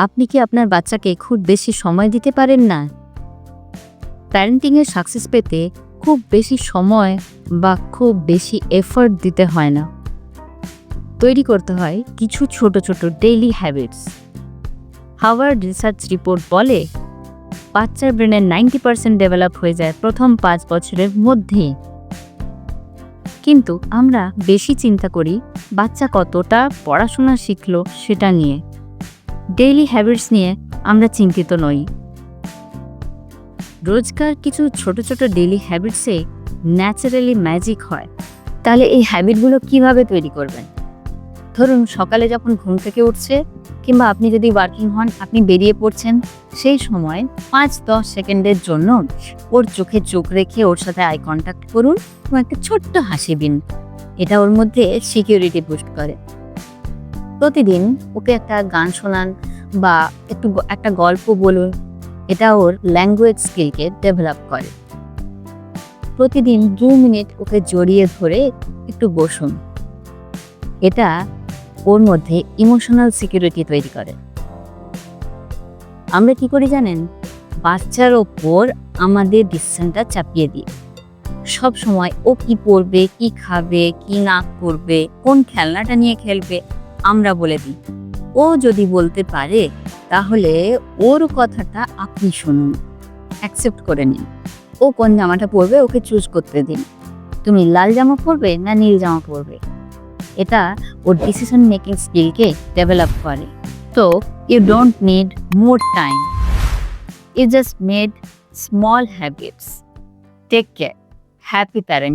আপনি কি আপনার বাচ্চাকে খুব বেশি সময় দিতে পারেন না? প্যারেন্টিংয়ের সাকসেস পেতে খুব বেশি সময় বা খুব বেশি এফোর্ট দিতে হয় না। তৈরি করতে হয় কিছু ছোট ছোট daily habits. Harvard research report বলে বাচ্চার ব্রেনের 90% ডেভেলপ হয়ে যায় প্রথম 5 বছরের মধ্যেই। কিন্তু আমরা বেশি চিন্তা করি বাচ্চা কতটা পড়াশোনা শিখলো সেটা নিয়ে। ডেইলি হ্যাবিটস নিয়ে আমরা চিন্তিত নই। রোজকার কিছু ছোট ছোট ডেইলি হ্যাবিটসে ন্যাচারালি ম্যাজিক হয়। তাহলে এই হ্যাবিটগুলো কিভাবে তৈরি করবেন? ধরুন সকালে যখন ঘুম থেকে উঠছে কিংবা আপনি যদি ওয়ার্কিং হন, আপনি বেরিয়ে পড়ছেন, সেই সময় 5-10 সেকেন্ডের জন্য ওর চোখে চোখ রেখে ওর সাথে আই কন্ট্যাক্ট করুন এবং একটা ছোট্ট হাসি দিন। এটা ওর মধ্যে সিকিউরিটি বুস্ট করে। প্রতিদিন ওকে একটা গান শোনান বা একটা গল্প বলুন। এটা ওর ল্যাঙ্গুয়েজ স্কিলকে ডেভেলপ করে। প্রতিদিন 2 মিনিট ওকে জড়িয়ে ধরে একটু বসুন। এটা ওর মধ্যে ইমোশনাল সিকিউরিটি তৈরি করে। আমরা কি করি জানেন? বাচ্চার ওপর আমাদের ডিসিশনটা চাপিয়ে দিই। সব সময় ও কি পড়বে, কি খাবে, কি না করবে, কোন খেলনাটা নিয়ে খেলবে আমরা বলে দিই। ও যদি বলতে পারে তাহলে ওর কথাটা আপনি শুনুন, অ্যাকসেপ্ট করে নিন। ও কোন জামাটা পরবে ওকে চুজ করতে দিন। তুমি লাল জামা পরবে না নীল জামা পরবে। এটা ওর ডিসিশন মেকিং স্কিলকে ডেভেলপ করে। তো you don't need more time, you just made small habits. Take care. Happy parent.